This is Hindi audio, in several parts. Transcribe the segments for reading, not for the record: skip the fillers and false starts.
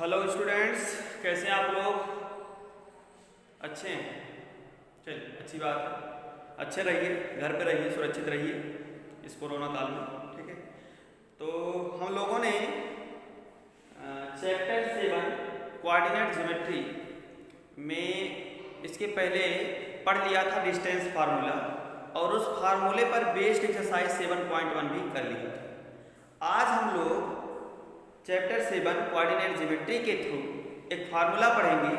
हेलो स्टूडेंट्स, कैसे हैं आप लोग? अच्छे हैं? चलिए, अच्छी बात है। अच्छे रहिए, घर पे रहिए, सुरक्षित रहिए इस कोरोना काल में। ठीक है, तो हम लोगों ने चैप्टर 7 कोऑर्डिनेट ज्योमेट्री में इसके पहले पढ़ लिया था डिस्टेंस फार्मूला, और उस फार्मूले पर बेस्ड एक्सरसाइज 7.1 भी कर लिया था। आज हम लोग चैप्टर 7 कोऑर्डिनेट ज्योमेट्री के थ्रू एक फार्मूला पढ़ेंगे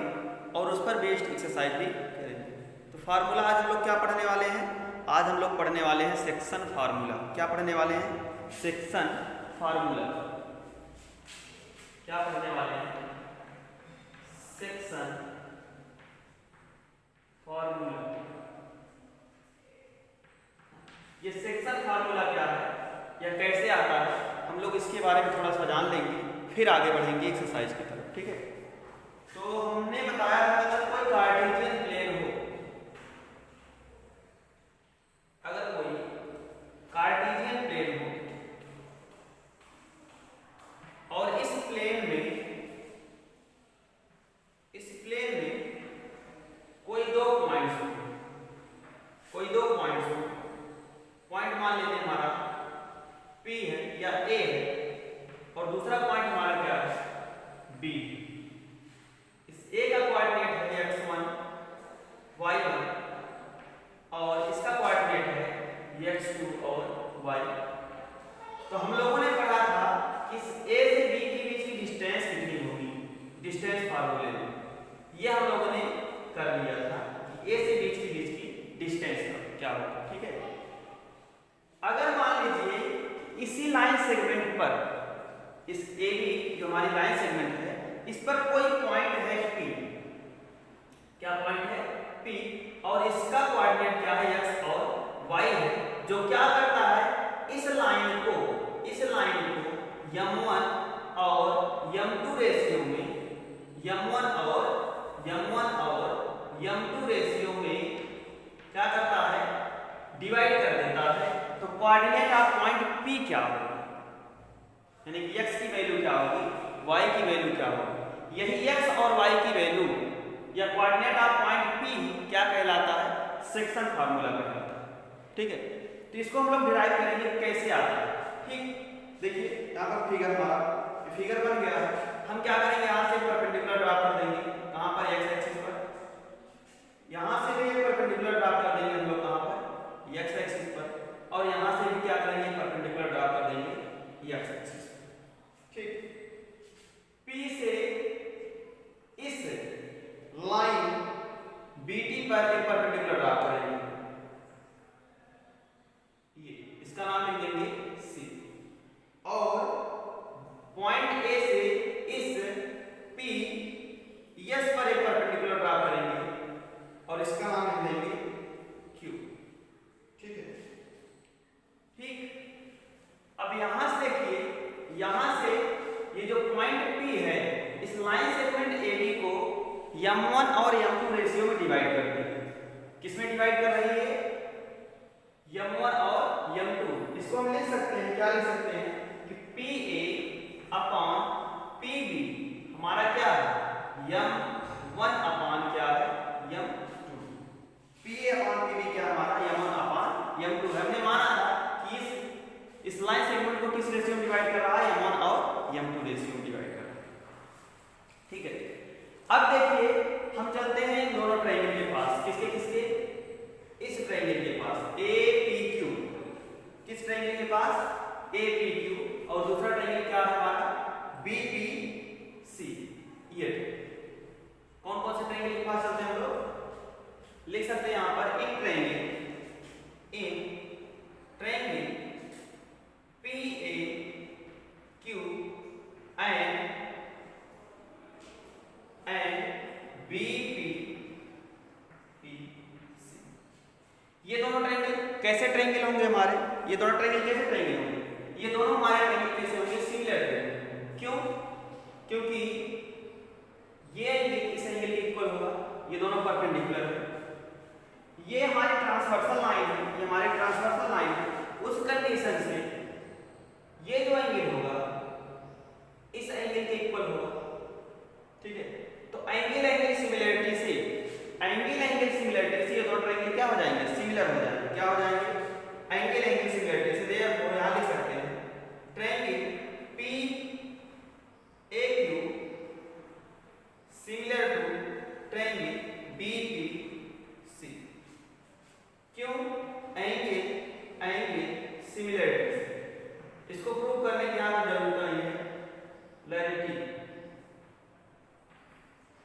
और उस पर बेस्ड एक्सरसाइज भी करेंगे। तो फार्मूला आज हम लोग क्या पढ़ने वाले हैं? आज हम लोग पढ़ने वाले हैं सेक्शन फार्मूला। क्या पढ़ने वाले हैं? Section formula. क्या पढ़ने वाले हैं? Section formula. ये सेक्शन फार्मूला क्या है या कैसे आता है, हम लोग इसके बारे में थोड़ा सा जान लेंगे, फिर आगे बढ़ेंगे एक्सरसाइज की तरफ। ठीक है, तो हमने बताया था अगर कोई कार्टेशियन प्लेन हो, अगर कोई कार्टेशियन प्लेन हो और इस प्लेन में कोई दो पॉइंट्स हो, पॉइंट मान लेते हैं हमारा P है या A है, और दूसरा पॉइंट हमारा क्या है? B। इस A का कोऑर्डिनेट है x1 y1 और इसका कोऑर्डिनेट है x2 और y। तो हम लोगों ने पढ़ा था कि इस A से B के बीच की डिस्टेंस कितनी होगी, डिस्टेंस फार्मूले में। ये हम लोगों ने कर लिया था कि A से B के बीच की डिस्टेंस क्या होगा। ठीक है, अगर मान लीजिए इसी लाइन सेगमेंट पर, इस AB जो हमारी लाइन सेगमेंट है, इस पर कोई पॉइंट है P। क्या पॉइंट है? P, और इसका कोऑर्डिनेट क्या है? x और y है, जो क्या करता है इस लाइन को m1 और m2 रेशियो में, m2 रेशियो में क्या करता है? डिवाइड कर देता है। तो कोऑर्डिनेट ऑफ पॉइंट P क्या होगा, यानी कि x की वैल्यू क्या होगी, y की वैल्यू क्या होगी। यही x और y की वैल्यू या कोऑर्डिनेट ऑफ पॉइंट P क्या कहलाता है? सेक्शन फार्मूला कहलाता है। ठीक है, तो इसको हम लोग डिराइव करेंगे कैसे आता है। ठीक, देखिए यहाँ पर फिगर, हमारा फिगर बन गया है। हम क्या करेंगे, यहाँ से परपेंडिकुलर ड्रा कर देंगे। कहाँ पर? x एक्सिस पर। यहाँ से भी एक परपेंडिकुलर ड्रा कर देंगे हम लोग, कहाँ पर? x एक्सिस पर। और यहाँ से भी क्या करेंगे, परपेंडिकुलर ड्रा कर देंगे x एक्सिस। ठीक, P से इस लाइन BT पर एक परपेंडिकुलर ड्रा करेंगे, ये इसका नाम लिख देंगे C। और पॉइंट A से इस P S पर एक परपेंडिकुलर ड्रा करेंगे और इसका नाम लिख देंगे Q। ठीक है, ठीक। अब यहां से देखिए, यहां से ये जो पॉइंट P है, इस लाइन सेगमेंट AB को m1 और m2 रेशियो में डिवाइड करती है। किसमें डिवाइड कर रही है? m1 और m2। इसको हम लिख सकते हैं, क्या लिख सकते हैं कि PA अपॉन PB हमारा क्या है? m1 अपॉन क्या है? m2। PA अपॉन PB क्या हमारा? m1 upon m2। हमने माना था कि इस लाइन सेगमेंट को किस रेशियो में डिवाइड कर रहा है? m1 और m2 रेशियो में डिवाइड कर रहा है। ठीक है, अब देखिए हम चलते हैं इन दोनों ट्रायंगल के पास। किसके? इस ट्रायंगल के पास APQ। किस ट्रायंगल के पास? APQ। और दूसरा ट्रायंगल क्या है हमारा? BPC। ये कौन कौन से ट्रायंगल के पास चलते हैं हम लोग? लिख सकते हैं यहाँ पर in triangle PAQ and BPC। ये दोनों ट्रायंगल कैसे ट्रायंगल होंगे हमारे? ये दोनों ट्रायंगल कैसे ट्रायंगल होंगे? ये दोनों हमारे ट्रायंगल कैसे होंगे? Similar triangle. क्यों? क्योंकि ये एंगल इस एंगल के इक्वल होगा, ये दोनों परपेंडिकुलर है। ये हमारी ट्रांसवर्सल लाइन है, ये हमारी ट्रांसवर्सल लाइन है। उस कंडीशन से ये जो एंगल होगा इस एंगल के इक्वल होगा, सिमिलरिटी से। इसको प्रूव करने की यहाँ पर जरूरत नहीं है, लैरिटी,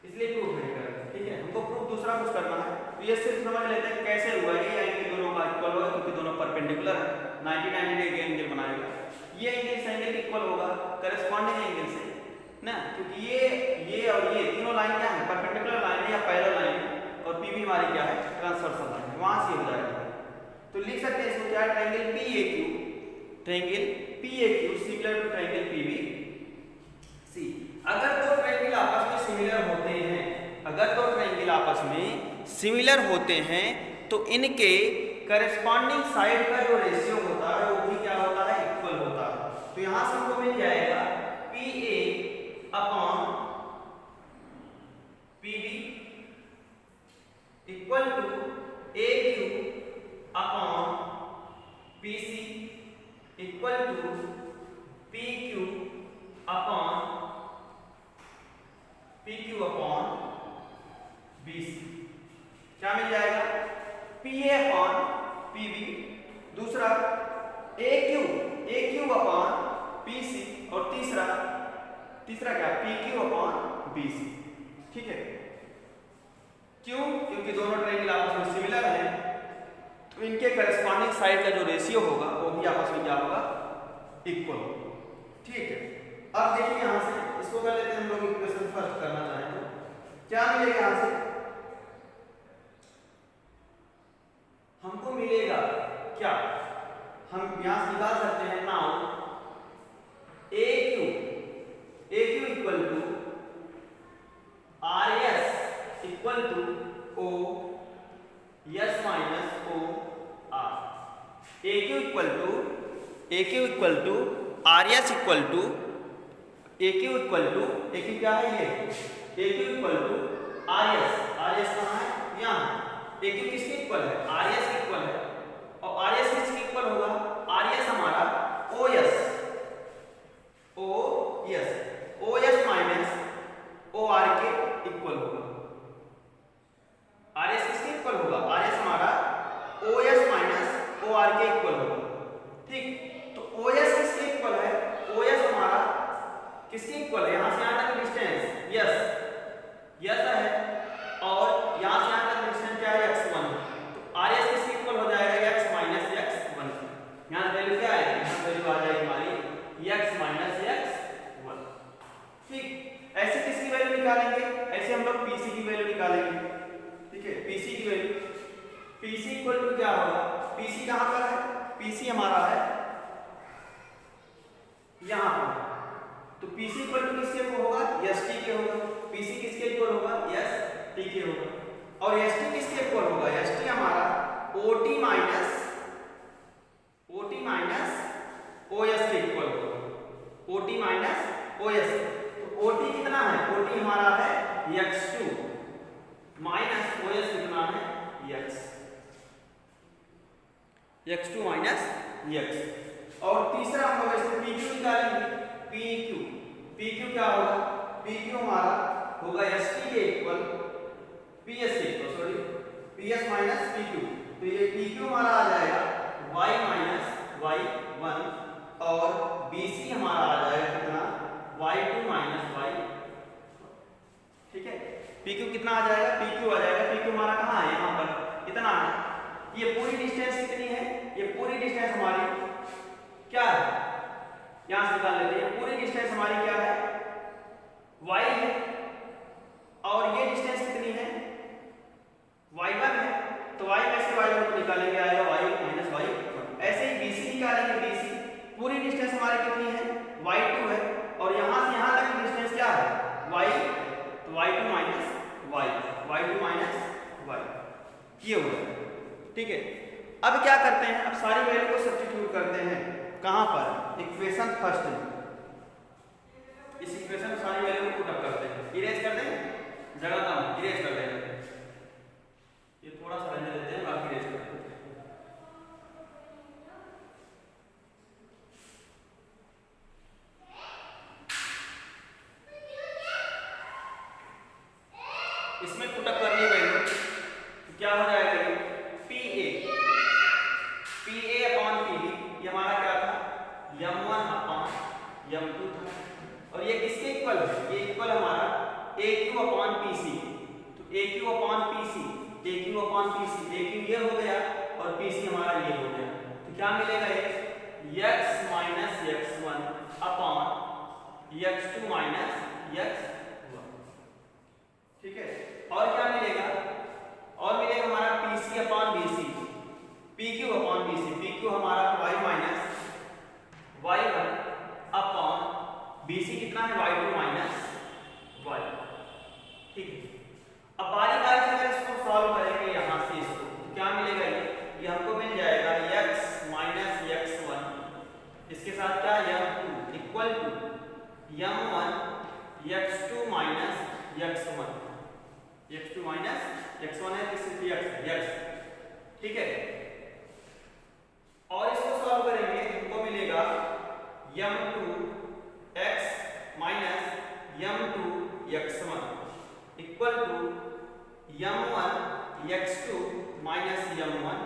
इसलिए प्रूफ नहीं कर रहे। ठीक है, हमको प्रूफ दूसरा कुछ करना है, तो ये सिर्फ समझ लेते हैं कैसे हुआ ये एंगल दोनों का इक्वल होगा, क्योंकि दोनों परपेंडिकुलर है, 90 डिग्री एंगल बनाएगा। ये एंगल इस एंगल इक्वल होगा करस्पॉन्डिंग एंगल से ना, क्योंकि ये और ये तीनों लाइन क्या है, परपेंडिकुलर लाइन है या पैरेलल लाइन है, और पी भी हमारी क्या है, ट्रांसवर्सल लाइन है, वहां से हो जाएगा। तो लिख सकते हैं इसको क्या, triangle PAQ, triangle PAQ similar to triangle PBC। अगर दो ट्रायंगल आपस में सिमिलर होते हैं, अगर दो ट्रायंगल आपस में सिमिलर होते हैं तो इनके करस्पॉन्डिंग साइड का जो रेशियो होता है वो भी क्या होता है, इक्वल होता है। तो यहां से हमको मिल जाएगा PA upon PB equal to AQ upon PC equal to PQ upon BC। क्या मिल जाएगा, PA अपॉन PB, दूसरा AQ अपॉन PC, और तीसरा क्या, PQ अपॉन BC। ठीक है, क्यों, क्योंकि दोनों ट्रायंगल आपस में सिमिलर हैं, तो इनके करस्पॉन्डिंग साइड का जो रेशियो होगा वो भी आपस में क्या होगा, इक्वल होगा। ठीक है, अब देखिए यहां से इसको कर लेते हैं हम लोग, इक्वेशन फर्स्ट करना चाहें तो क्या मिलेगा, यहां से हमको मिलेगा क्या, हम यहां से निकाल सकते हैं now AQ equal to RS equal to O S minus O R। AQ equal to RS equal to AQ क्या है, ये AQ इक्वल टू RS कहाँ है, यहाँ। AQ किसके इक्वल है, RS के इक्वल है, और RS किसके इक्वल होगा, RS हमारा OS माइनस OR के इक्वल होगा। RS किसके इक्वल होगा, RS हमारा OS माइनस OR के इक्वल होगा। ठीक, तो OS किसके इक्वल है, OS हमारा किसके इक्वल है, यहां से यहां तक डिस्टेंस यस है, और यहां से यहां तक डिस्टेंस क्या है, x1। तो RS किसके इक्वल हो जाएगा, x माइनस x1। यहां वैल्यू क्या आएगी, यहां वैल्यू आ जाएगी हमारी x माइनस x1। ठीक, ऐसे किसकी वैल्यू निकालेंगे, ऐसे हम लोग PC की वैल्यू निकालेंगे। ठीक है, PC की वैल्यू, PC इक्वल टू क्या होगा, PC कहां पर है, PC हमारा है यहां पर, तो PC इक्वल टू किसके होगा, ST के होगा। PC किसके इक्वल होगा, ST के होगा, और ST किसके इक्वल होगा, ST हमारा OT माइनस OS के इक्वल होगा, OT माइनस OS। तो OT कितना है, OT हमारा है x2 माइनस OS कितना है, x2 माइनस x। और तीसरा हम लोग इसको PQ निकालेंगे, PQ क्या होगा, PQ हमारा होगा ST के इक्वल PS के इक्वल, PS माइनस PQ। तो ये PQ हमारा आ जाएगा y माइनस y1, और BC हमारा आ जाएगा कितना, y2 माइनस y। ठीक है, PQ कितना आ जाएगा, PQ आ जाएगा, PQ हमारा कहाँ है, यहाँ पर इतना है। ये पूरी डिस्टेंस कितनी है, ये पूरी डिस्टेंस हमारी क्या है, यहां से निकाल लेते हैं, पूरी डिस्टेंस हमारी क्या है, y है, और ये डिस्टेंस कितनी है, y1 है, तो y में से y1 को निकालेंगे, आएगा y माइनस y1। ऐसे ही BC निकालेंगे, BC पूरी डिस्टेंस हमारी कितनी है, y2 है, और यहां से यहां तक की डिस्टेंस क्या है, y, तो y2 माइनस y, ये होगा। ठीक है, अब क्या करते हैं, अब सारी वैल्यू को सब्स्टिट्यूट करते हैं कहां पर, इक्वेशन फर्स्ट में। इस इक्वेशन में सारी वैल्यू को पुट अप करते हैं, इरेज कर दें, जगह कम, इरेज कर देंगे, ये थोड़ा सा रहने देते हैं, बाकी इरेज कर देते हैं। इसमें पुट अप करनी वैल्यू तो क्या हो जाएगा, PA अपॉन PB, ये हमारा इक्वल है, ये इक्वल हमारा ए क्यू अपॉन पी सी। तो ए क्यू अपॉन पी सी, ए क्यू अपॉन पी सी, ए क्यू ये हो गया और पी सी हमारा ये हो गया। तो क्या मिलेगा ये x minus x1 upon x2 minus x1। ठीक है, और क्या मिलेगा, और मिलेगा हमारा P C upon B C, P Q upon B C, P Q हमारा y minus y1 upon B C कितना है y2 माइनस y। ठीक है, अब बारी बारी से अगर इसको सॉल्व करेंगे यहां से इसको, तो क्या मिलेगा ये हमको मिल जाएगा x माइनस x1, इसके साथ क्या m2 equal to m1 x2 minus x1, x2 minus x1 है, किसी x। ठीक है, और इसको सॉल्व करेंगे हमको मिलेगा m2 x minus m2 x1 equal to m1 x2 minus m1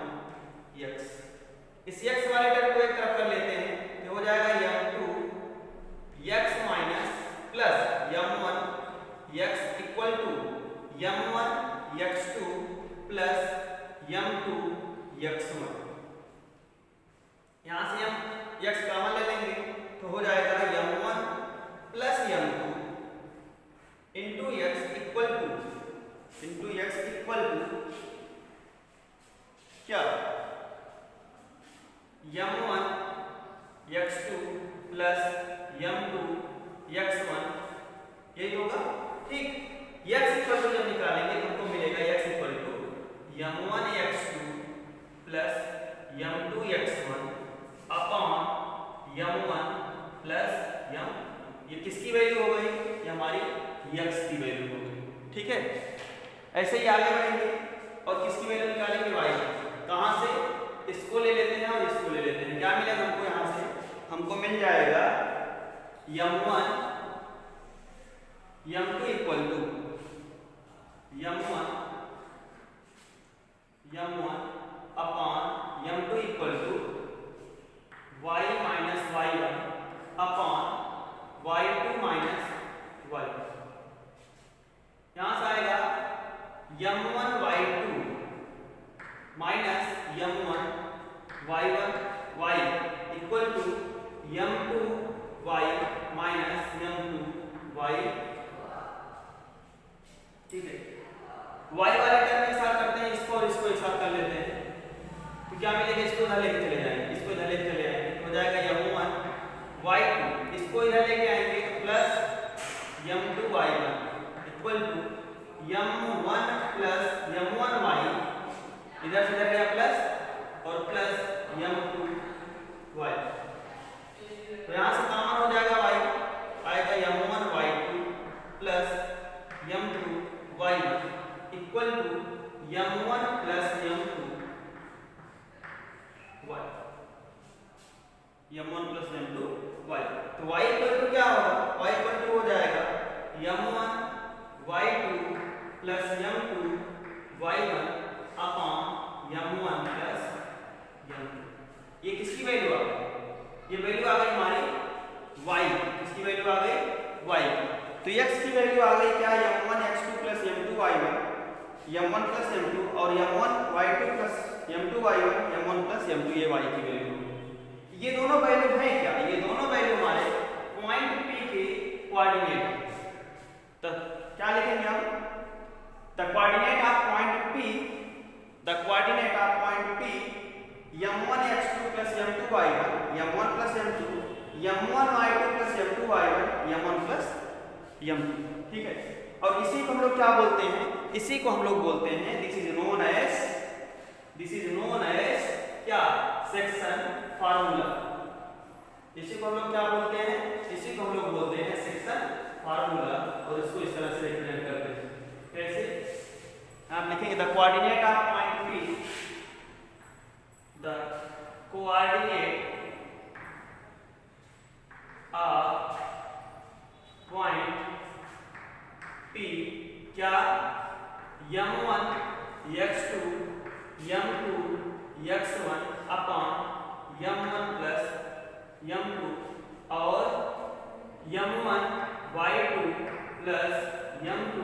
x। इस x वाले टर्म को एक तरफ कर लेते हैं, ये हो जाएगा m2 x minus plus m1 x equal to m1 x2 plus m2 x1। यहां से हम x कॉमन ले लेंगे तो हो जाएगा m1 plus m2 into x equal to क्या m1 x2 plus m2 x1, यही होगा। ठीक, x इक्वल टू जब निकालेंगे हमको मिलेगा x equal to m1 x2 plus m2 x1 upon m1 plus m, ये किसकी वैल्यू हो गई, ये हमारी x की वैल्यू हो गई। ठीक है, ऐसे ही आगे बढ़ेंगे और किसकी वैल्यू निकालेंगे y। कहां से, इसको ले लेते हैं और इसको ले लेते हैं, क्या मिलेगा हमको, यहां से हमको मिल जाएगा m1 m2 equal to m1 upon m2 equal to y minus y1 upon y2 minus y। यहां से आएगा m1 y2 minus m1 y1 y equal to m2 y minus m2 y। ठीक है, y वाले टर्म एक साथ करते हैं, इसको और इसको एक साथ कर लेते हैं, तो क्या मिलेगा, इसको इधर लेके चले जाएंगे, इसको इधर लेके चले जाएंगे, हो जाएगा m1 y2, इसको इधर लेके आएंगे plus m2 y1 equal to m1 plus m1 y, इधर से इधर गया प्लस और प्लस m2 y। तो यहां से कॉमन हो जाएगा y, आएगा m1 y2 plus m2 y1 equal to m1 plus m2 y, m1 plus m2 y। तो y इक्वल टू क्या होगा, y इक्वल टू हो जाएगा m1 y2 plus m2 y1 upon m1 plus m2। ये किसकी वैल्यू आ गई, ये वैल्यू आ गई हमारी y, किसकी वैल्यू आ गई y। तो x की वैल्यू आ गई क्या, m1 x2 plus m2 y1, m1 plus m2 और m1 y2 plus m2 y1, m1 plus m2, ये y की वैल्यू। ये दोनों वैल्यू है क्या, ये दोनों वैल्यू हमारे पॉइंट P के कोऑर्डिनेट। तो क्या लिखेंगे हम, the coordinate of point P, the coordinate of point P m1 x2 plus m2 y1, m1 plus m2, m1 y2 plus m2 y1, m1 plus m2। ठीक है, और इसी को हम लोग क्या बोलते हैं, इसी को हम लोग बोलते हैं, दिस इज नोन एज क्या, सेक्शन फार्मूला। इसी को हम लोग क्या बोलते हैं, इसी को हम लोग बोलते हैं सेक्शन फार्मूला, और इसको इस तरह से रिप्रेजेंट करते हैं। कैसे, आप लिखेंगे the coordinate of point P, the coordinate of point P क्या, m1 x2 m2 x1 upon m1 plus m2 और m1 y2 plus m2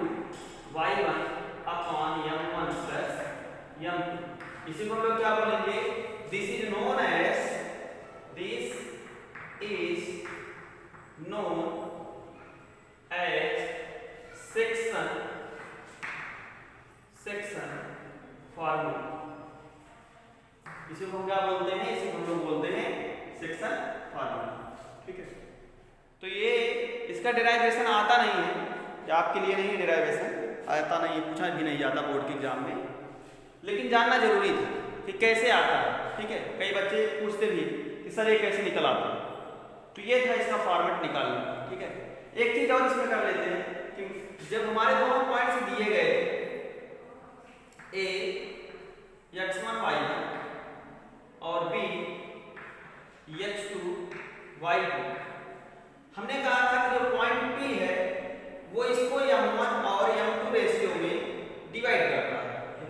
y1 upon m1 plus m2। इसी को हम लोग क्या बोलेंगे, this is known as section formula. इसी को हम क्या बोलते हैं, इसी को हम लोग बोलते हैं सेक्शन फार्मूला। ठीक है, तो ये इसका डेराइवेशन आता नहीं है, ये आपके लिए नहीं है, डेराइवेशन आता नहीं है, पूछा भी नहीं जाता बोर्ड के एग्जाम में, लेकिन जानना जरूरी था कि कैसे आता है। ठीक है, कई बच्चे पूछते भी कि सर ये कैसे निकल आता है, तो ये था इसका फॉर्मेट निकालना। ठीक है, एक चीज और इसमें कर लेते हैं कि जब हमारे दोनों पॉइंट्स दिए गए थे ए x1 y1 और b x2 y2, हमने कहा था कि जो पॉइंट P है वो इसको m1 और m2 रेशियो में डिवाइड करता है।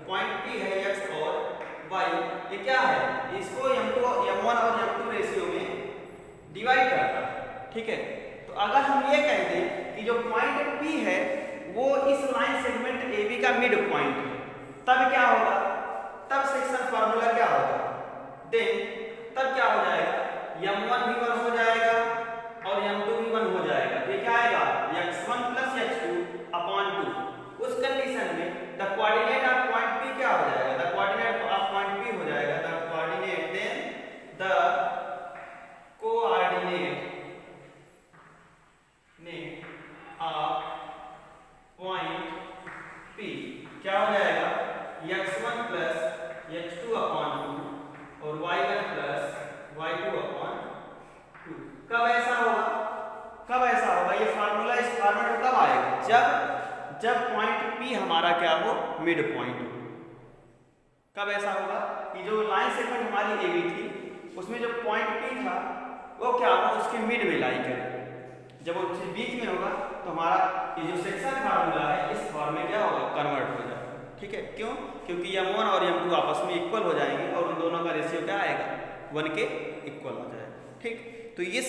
पॉइंट P है x और y, ये क्या है, इसको m1 और m2 रेशियो में डिवाइड करता है। ठीक है, तो अगर हम ये कह दें कि जो पॉइंट P है वो इस लाइन सेगमेंट AB का मिड पॉइंट है, तब क्या होगा, तब सेक्शन फार्मूला क्या होगा, देन तब क्या हो जाएगा, m1 भी 1 हो जाएगा और m2 भी 1 हो जाएगा। ये क्या आएगा, x1 प्लस x2 अपॉन 2। उस कंडीशन में the coordinate of point P क्या हो जाएगा, the coordinate of point P हो जाएगा the coordinate, then the coordinate of point P क्या हो जाएगा, x1 प्लस x2 अपॉन 2 और y1 प्लस y2 अपॉन 2। कब ऐसा होगा, कब ऐसा होगा, ये फार्मूला इस फॉर्मेट में कब आएगा, जब पॉइंट P हमारा क्या हो, मिड पॉइंट हो। कब ऐसा होगा कि जो लाइन सेगमेंट हमारी AB थी उसमें जो पॉइंट P था वो क्या हो, उसके मिड में लाई करे। जब वो बीच में होगा तो हमारा ये जो सेक्शन फार्मूला है इस फॉर्म में क्या होगा, कन्वर्ट हो जाएगा। ठीक है, क्यों, क्योंकि m1 और m2 आपस में इक्वल हो जाएंगे और उन दोनों का रेशियो क्या आएगा, 1 के इक्वल हो जाएगा। ठीक, तो इस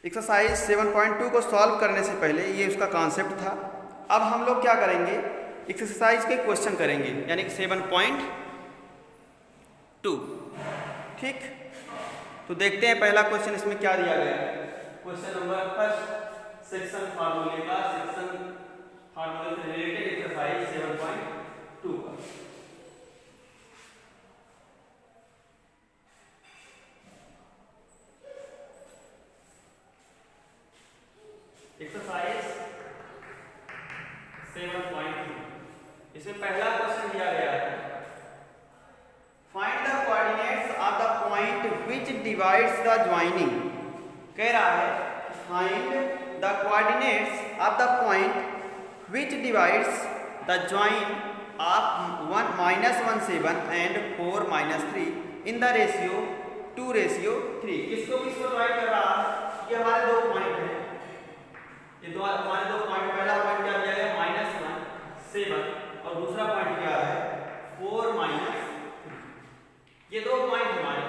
एक्सरसाइज 7.2 को सॉल्व करने से पहले ये उसका कॉन्सेप्ट था। अब हम लोग क्या करेंगे, एक्सरसाइज के क्वेश्चन करेंगे, यानी कि 7.2। ठीक, तो देखते हैं पहला क्वेश्चन इसमें क्या दिया गया है। क्वेश्चन नंबर फर्स्ट, सेक्शन फार्मूले का, सेक्शन फार्मूले से रिलेटेड एक्सरसाइज 7.2 का। एक्सरसाइज 7.2, इसमें पहला क्वेश्चन दिया गया है, find the coordinates of the point which divides the joining. कह रहा है find the coordinates of the point which divides the join of 1-17 and 4-3 in the ratio 2:3। किसको किसको डिवाइड कर रहा है, ये हमारे दो पॉइंट हैं, ये दो हमारे दो पॉइंट, पहला पॉइंट क्या दिया गया, -1 7 और दूसरा पॉइंट क्या है, 4-3। ये दो पॉइंट हमारे,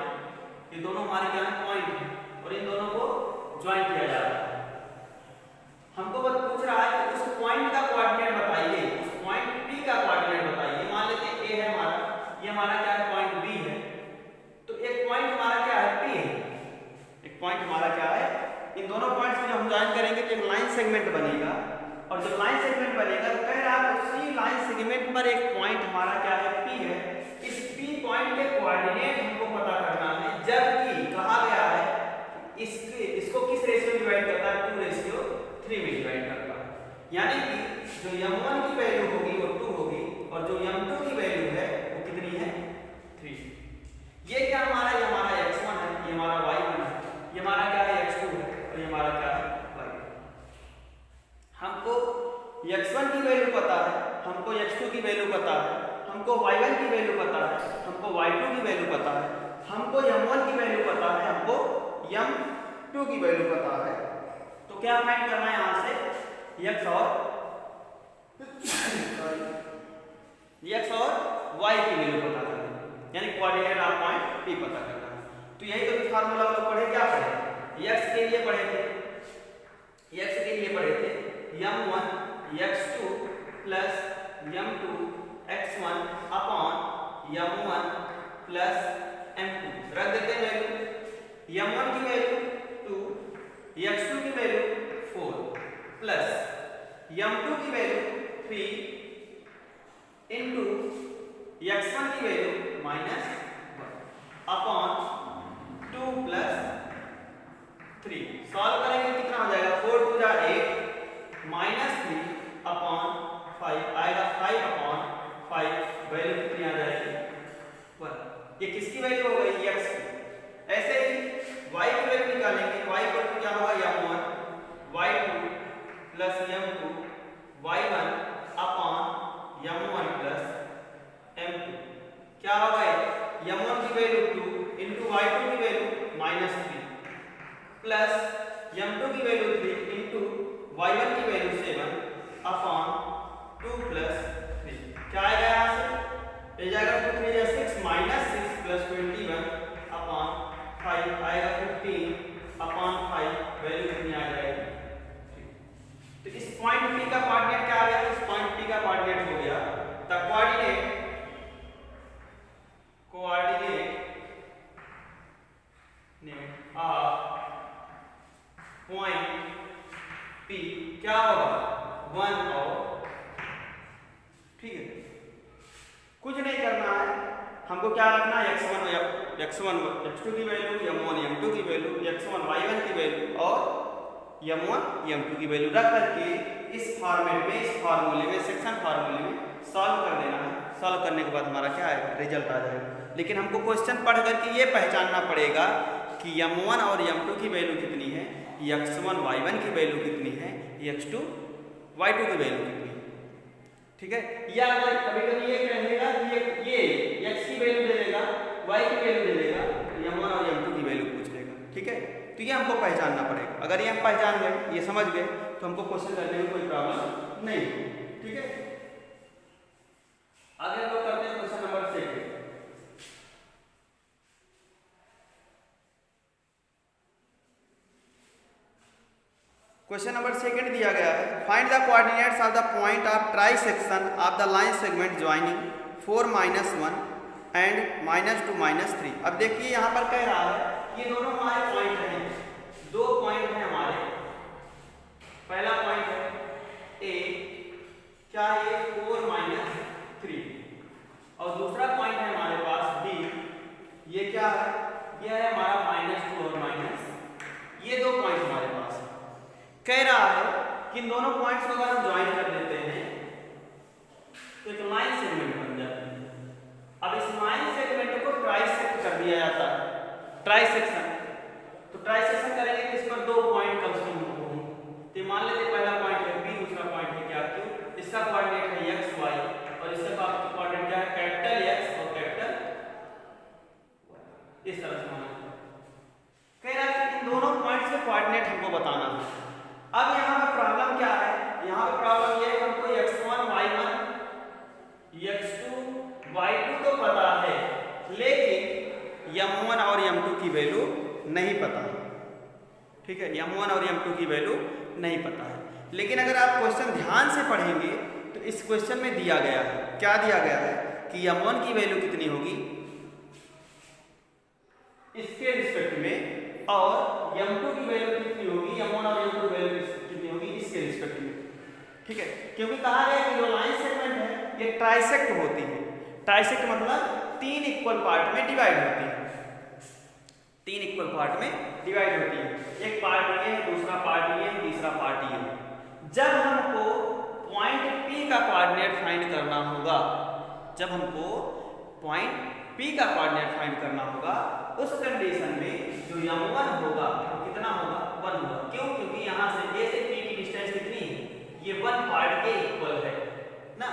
ये दोनों हमारे क्या है, पॉइंट हैं और इन दोनों को ज्वाइन किया जा रहा है। हमको बस पूछ रहा है कि उस पॉइंट का कोऑर्डिनेट बताइए, उस पॉइंट P का कोऑर्डिनेट बताइए। मान लेते हैं A है हमारा, ये हमारा क्या है, पॉइंट B है, तो एक पॉइंट हमारा क्या है, P है, एक पॉइंट हमारा क्या है, इन दोनों पॉइंट्स को जब हम ज्वाइन करेंगे तो एक लाइन सेगमेंट बनेगा, और जब लाइन सेगमेंट बनेगा तो कह रहा है उसी लाइन सेगमेंट पर एक पॉइंट हमारा क्या है, P है। इस P पॉइंट के कोऑर्डिनेट हमको पता करना है, जबकि कहा गया है इसको किस रेशियो में डिवाइड करता है, 2:3 में डिवाइड करता है। यानी कि जो m1 की वैल्यू होगी वो 2 होगी और जो m2 की वैल्यू है वो कितनी है, 3। ये क्या हमारा, ये हमारा x1 है, ये हमारा y1 है, ये हमारा क्या है, x2 है और ये हमारा क्या है, y2। हमको x1 की वैल्यू पता है, हमको x2 की वैल्यू पता है, हमको y1 की वैल्यू पता है, हमको y2 की वैल्यू पता है, हमको m1 की वैल्यू पता है, हमको m2 की वैल्यू पता है। तो क्या फाइंड करना है यहाँ से, x और y की वैल्यू पता करना है, यानी कोऑर्डिनेट ऑफ पॉइंट P पता करना है। तो यही तो फार्मूला हम लोग पढ़े, क्या पढ़े, x के लिए पढ़े थे, x के लिए पढ़े थे m1 x2 plus m2 x1 upon m1 plus m2। रख देते हैं वैल्यू। m1 की वैल्यू 2, x2 की वैल्यू 4 प्लस m2 की वैल्यू 3 इंटू x1 की वैल्यू -1 अपॉन 2 प्लस 3। सॉल्व करेंगे कितना हो जाएगा, 4 2 जा 8 -3 अपॉन 5 आएगा 5 अपॉन 5। वैल्यू कितनी आ जाएगी 1। ये किसकी वैल्यू हो गई, x की। ऐसे ही y की वैल्यू निकालेंगे। y को क्या होगा m1 y2 plus m2 y1 upon m1 plus m2। क्या होगा, m1 की वैल्यू 2 इंटू y2 की वैल्यू -3 प्लस m2 की वैल्यू 3 इंटू y1 की वैल्यू 7 अपॉन 2 प्लस 3। क्या आएगा यहाँ से, ये जाएगा 2 3 6 -6 प्लस 21 अपॉन 5 आएगा 15 अपॉन 5। वैल्यू कितनी आ जाएगी। तो इस पॉइंट P का कोऑर्डिनेट क्या आ गया, इस पॉइंट P का कोऑर्डिनेट हो गया the coordinate of point P क्या होगा 1 और, ठीक है। कुछ नहीं करना है हमको, क्या रखना है x1 x2 की वैल्यू, m1 m2 की वैल्यू, x1 y1 की वैल्यू और m1 m2 की वैल्यू रख करके इस फॉर्मेट में, इस फार्मूले में, सेक्शन फार्मूले में सॉल्व कर देना है। सॉल्व करने के बाद हमारा क्या आएगा, रिजल्ट आ जाएगा। लेकिन हमको क्वेश्चन पढ़ करके ये पहचानना पड़ेगा कि m1 और m2 की वैल्यू कितनी है, x1 y1 की वैल्यू कितनी है, x2 y2 की वैल्यू कितनी है, ठीक है। या अगर कभी कभी ये कहेगा कि ये x की वैल्यू दे देगा, y की वैल्यू दे देगा, m1 और m2 की वैल्यू पूछ लेगा, ठीक है। तो ये हमको पहचानना पड़ेगा। अगर ये हम पहचान गए, ये समझ गए, तो हमको क्वेश्चन करने में कोई प्रॉब्लम नहीं, ठीक है। आगे हम लोग करते हैं क्वेश्चन नंबर 6। क्वेश्चन नंबर 2 दिया गया है, find the coordinates of the point of trisection of the line segment joining 4 -1 and -2 -3। अब देखिए यहाँ पर कह रहा है ये दोनों हमारे पॉइंट हैं, दो पॉइंट हैं हमारे। पहला पॉइंट है A, क्या ये 4 -3, और दूसरा पॉइंट है हमारे पास B, ये क्या है, ये है हमारा -2 और ये दो पॉइंट हमारे पास है। कह रहा है कि इन दोनों पॉइंट्स को अगर हम ज्वाइन कर देते हैं तो एक लाइन सेगमेंट बन जाती है। अब इस लाइन सेगमेंट को ट्राइसेक्ट कर दिया जाता है, ट्राइसेक्शन। तो ट्राइसेक्शन करेंगे तो इस पर दो पॉइंट कम से कम होंगे। तो मान लेते पहला पॉइंट है P, दूसरा पॉइंट है क्या Q। इसका कोऑर्डिनेट है x y और इसका कोऑर्डिनेट क्या है, कैपिटल X और कैपिटल Y। इस तरह से मान लो। कह रहा है कि इन दोनों पॉइंट्स के कोऑर्डिनेट हमको बताना है। अब यहाँ पे प्रॉब्लम क्या है, यहाँ पे प्रॉब्लम ये है हमको x1 y1 x2 y2 तो पता है, लेकिन m1 और m2 की वैल्यू नहीं पता है, ठीक है। m1 और m2 की वैल्यू नहीं पता है। लेकिन अगर आप क्वेश्चन ध्यान से पढ़ेंगे तो इस क्वेश्चन में दिया गया है, क्या दिया गया है कि m1 की वैल्यू कितनी होगी इसके रिस्पेक्ट में, और m2 की वैल्यू कितनी होगी, m1 और m2 वैल्यू कितनी होगी इसके रिस्पेक्ट में, ठीक है। क्योंकि कहा गया कि जो लाइन सेगमेंट है ये ट्राइसेक्ट होती है। ट्राइसेक्ट मतलब 3 इक्वल पार्ट में डिवाइड होती है, 3 इक्वल पार्ट में डिवाइड होती है। एक पार्ट ये है, दूसरा पार्ट ये है, तीसरा पार्ट ये है। जब हमको पॉइंट P का कोऑर्डिनेट फाइंड करना होगा, जब हमको पॉइंट P का कोऑर्डिनेट फाइंड करना होगा, उस कंडीशन में जो m1 होगा वो कितना होगा, 1 होगा। क्यों, क्योंकि यहाँ से A से P की डिस्टेंस कितनी है, ये 1 पार्ट के इक्वल है ना।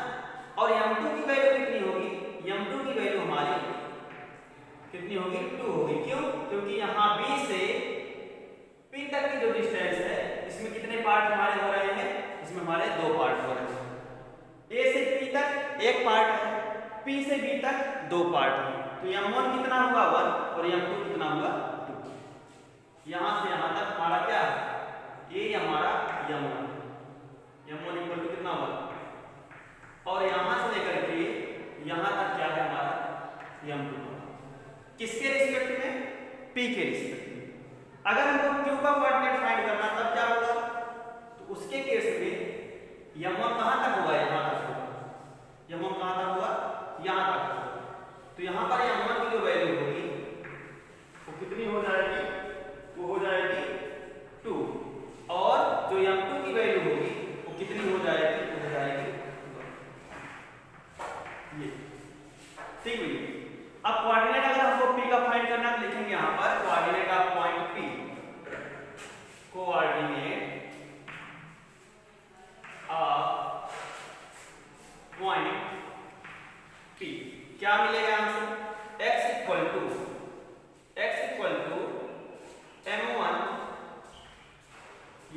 और m2 की वैल्यू कितनी होगी, m2 की वैल्यू हमारी कितनी होगी, 2 होगी। क्यों, क्योंकि यहाँ B से P तक की जो डिस्टेंस है इसमें कितने पार्ट हमारे हो रहे हैं, इसमें हमारे 2 पार्ट हो रहे हैं। A से P तक 1 पार्ट है, P से B तक 2 पार्ट है। तो m1 कितना होगा 1 और m2 कितना होगा 2। यहाँ से यहाँ तक हमारा क्या है, ये हमारा m1, m1 इक्वल टू कितना होगा, और यहां से लेकर के यहां तक क्या है हमारा m2, किसके रिस्पेक्ट में, p के रिस्पेक्ट में। अगर हमको q का कोऑर्डिनेट फाइंड करना तब क्या होगा, तो उसके केस में m1 कहां तक होगा, यहां तक होगा, m1 कहां तक होगा, यहां तक होगा। तो यहां पर m1 की जो वैल्यू होगी वो कितनी हो जाएगी, वो हो जाएगी 2, और जो m2 की वैल्यू होगी वो कितनी हो जाएगी, वो हो जाएगी ये, ठीक है। अब कोऑर्डिनेट अगर हमको p का फाइंड करना है तो लिखेंगे यहां पर coordinate of point p, coordinate of point p, क्या मिलेगा यहां से, x equal to m1,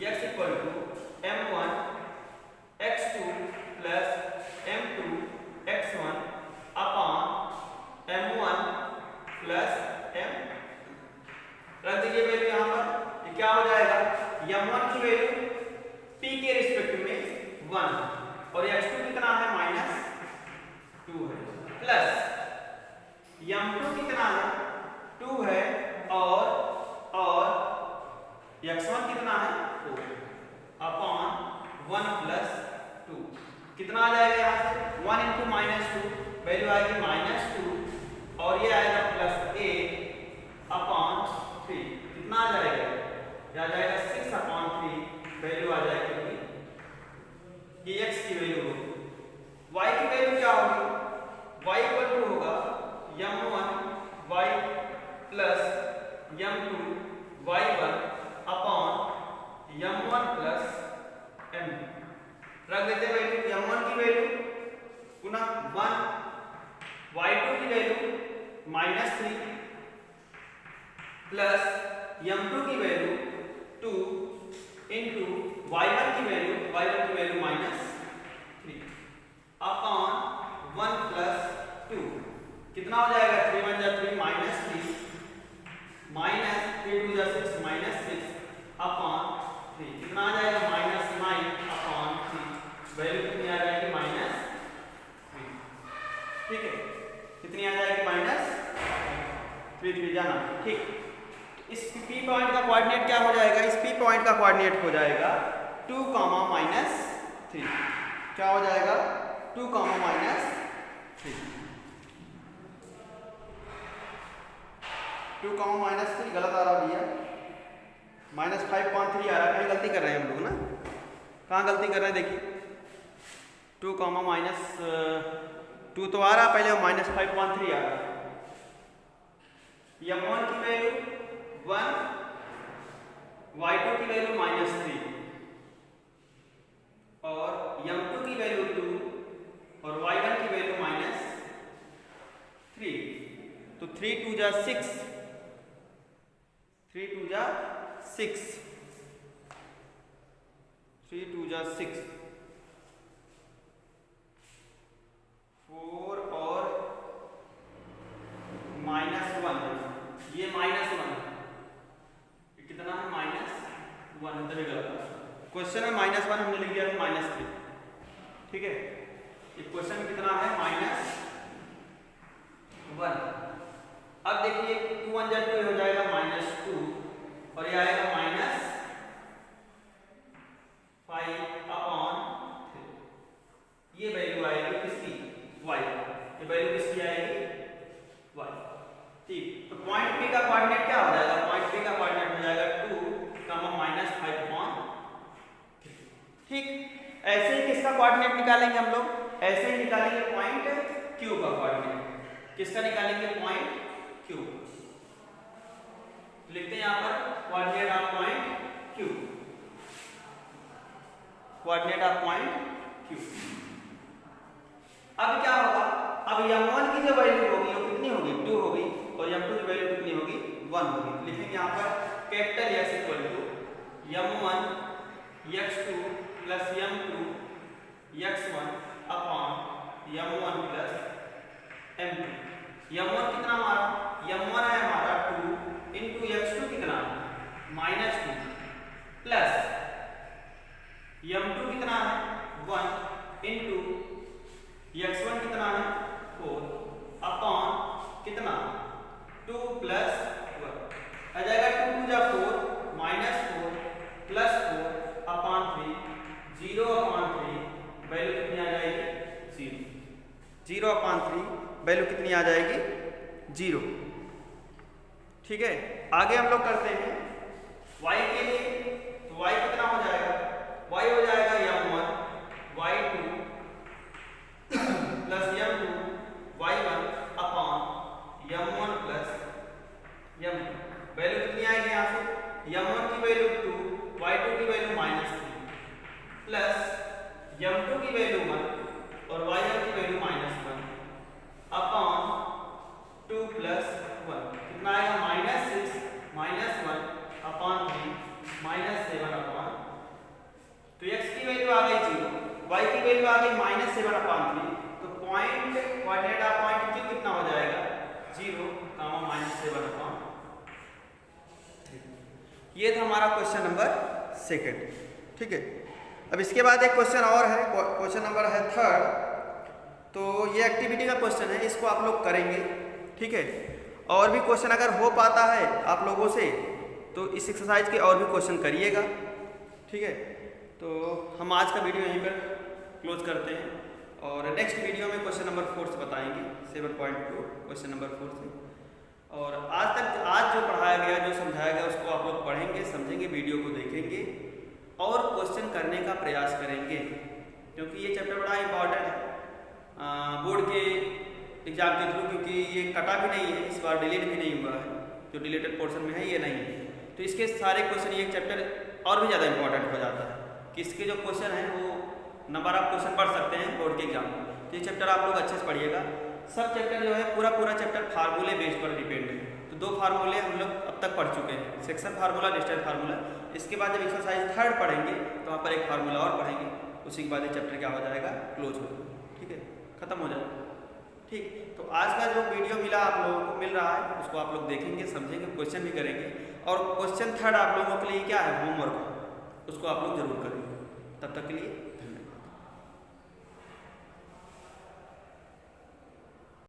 x equal to m1 x2 plus m2 x1 upon m1 plus m, रख दीजिए वैल्यू यहां पर, ये क्या हो जाएगा, m1 की वैल्यू p के रिस्पेक्ट में 1 और x2 कितना है -2 है, प्लस m2 कितना है 2 है, और x1 कितना है 4 अपॉन 1 प्लस 2, कितना आ जाएगा यहाँ से 1 इंटू -2 वैल्यू आएगी -2, और ये आएगा +8 अपॉन 3, कितना आ जाएगा, ये आ जाएगा 6 अपॉन 3 वैल्यू आ जाएगी, ये x की वैल्यू होगी। y की वैल्यू क्या होगी, y इक्वल टू होगा m1 y plus m2 y1 upon m1 plus m, रख देते हैं वैल्यू, m1 की वैल्यू पुनः 1, y2 की वैल्यू -3 प्लस m2 की वैल्यू 2 इंटू y1 की वैल्यू -3 अपॉन 1 प्लस 2, कितना हो जाएगा, 3 1 जा 3 -3 -3 2 जा 6 -6 अपॉन 3, कितना आ जाएगा -9 अपॉन 3, वैल्यू कितनी आ जाएगी -3, ठीक है, कितनी आ जाएगी -3 जाना, ठीक। इस P पॉइंट का कोऑर्डिनेट क्या हो जाएगा, इस P पॉइंट का कोऑर्डिनेट हो जाएगा 2, -3, क्या हो जाएगा 2, -3, 2, -3 गलत आ रहा भैया, -5.3 आ रहा, कहीं गलती कर रहे हैं हम लोग ना, कहाँ गलती कर रहे हैं देखिए, 2, -2 तो आ रहा, पहले -5.3 आ रहा, m1 की वैल्यू 1, y2 की वैल्यू -3 और m2 की वैल्यू 2 और y1 की वैल्यू -3, तो 3 2 जा 6, 3 2 जा 6, 3 2 जा 6, 4 और -1, ये -1, कितना है -1, इधर गलत क्वेश्चन है -1, हमने लिख दिया -3, ठीक है, ये क्वेश्चन में कितना है -1। अब देखिए 2 1 जा 2 हो जाएगा -2 और ये आएगा -5 अपॉन 3, ये वैल्यू आएगी किसकी, y, ये वैल्यू किसकी आएगी y, ठीक। तो पॉइंट P का कोऑर्डिनेट क्या हो जाएगा, पॉइंट P का कोऑर्डिनेट हो जाएगा 2, -5.3, ठीक। ऐसे ही किसका कोऑर्डिनेट निकालेंगे हम लोग, ऐसे ही निकालेंगे पॉइंट Q का कोऑर्डिनेट, किसका निकालेंगे, पॉइंट Q, लिखते हैं यहाँ पर coordinate of point Q, coordinate of point Q। अब क्या होगा, अब m1 की जो वैल्यू होगी वो कितनी होगी, 2 होगी, और m2 की वैल्यू कितनी होगी, 1 होगी, लिखेंगे यहाँ पर capital X equal to m1 x2 plus m2 x1 upon m1 plus m2, m1 कितना हमारा, m1 है हमारा 2 इंटू x2 कितना -2 प्लस m2 कितना है वैल्यू कितनी आ जाएगी 0। ठीक है, आगे हम लोग करते हैं y के लिए। तो y कितना हो जाएगा, y हो जाएगा m1 y2 plus m2 y1 upon m1 plus m2। Value कितनी आएगी यहाँ से, m1 की वैल्यू 2, y2 की वैल्यू -3 प्लस m2 की वैल्यू 1 और y1 की वैल्यू -1 अपॉन 2 प्लस 1 कितना आएगा -6 -1 अपॉन 3 -7 अपॉन। तो x की वैल्यू आ गई 0, y की वैल्यू आ गई -7 अपॉन 3। तो point coordinate of point q कितना हो जाएगा 0, -7 अपॉन। ये था हमारा क्वेश्चन नंबर 2। ठीक है, अब इसके बाद एक क्वेश्चन और है, क्वेश्चन नंबर है 3। तो ये एक्टिविटी का क्वेश्चन है, इसको आप लोग करेंगे। ठीक है, और भी क्वेश्चन अगर हो पाता है आप लोगों से तो इस एक्सरसाइज के और भी क्वेश्चन करिएगा। ठीक है, तो हम आज का वीडियो यहीं पर क्लोज करते हैं और नेक्स्ट वीडियो में क्वेश्चन नंबर 4 से बताएंगे, 7.2 क्वेश्चन नंबर 4 से। और आज जो पढ़ाया गया, जो समझाया गया, उसको आप लोग पढ़ेंगे, समझेंगे, वीडियो को देखेंगे और क्वेश्चन करने का प्रयास करेंगे, क्योंकि ये चैप्टर बड़ा इंपॉर्टेंट है बोर्ड के एग्जाम के थ्रू, क्योंकि ये कटा भी नहीं है, इस बार डिलीट भी नहीं हुआ है, जो डिलीटेड पोर्शन में है ये नहीं है। तो इसके सारे क्वेश्चन, ये चैप्टर और भी ज़्यादा इंपॉर्टेंट हो जाता है कि इसके जो क्वेश्चन हैं वो नंबर ऑफ क्वेश्चन पढ़ सकते हैं बोर्ड के एग्जाम में। तो ये चैप्टर आप लोग अच्छे से पढ़िएगा। सब चैप्टर जो है पूरा चैप्टर फार्मूले बेस पर डिपेंड है। तो 2 फार्मूले हम लोग अब तक पढ़ चुके हैं, सेक्शन फार्मूला, डिस्टेंस फार्मूला। इसके बाद जब एक्सरसाइज 3 पढ़ेंगे तो वहाँ पर एक फार्मूला और पढ़ेंगे, उसी के बाद ये चैप्टर क्या हो जाएगा, क्लोज हो जाएगा। ठीक है, खत्म हो जाएगा। ठीक, तो आज का जो वीडियो मिला आप लोगों को, मिल रहा है, उसको आप लोग देखेंगे, समझेंगे, क्वेश्चन भी करेंगे। और क्वेश्चन 3 आप लोगों के लिए क्या है, होमवर्क, उसको आप लोग जरूर करेंगे। तब तक के लिए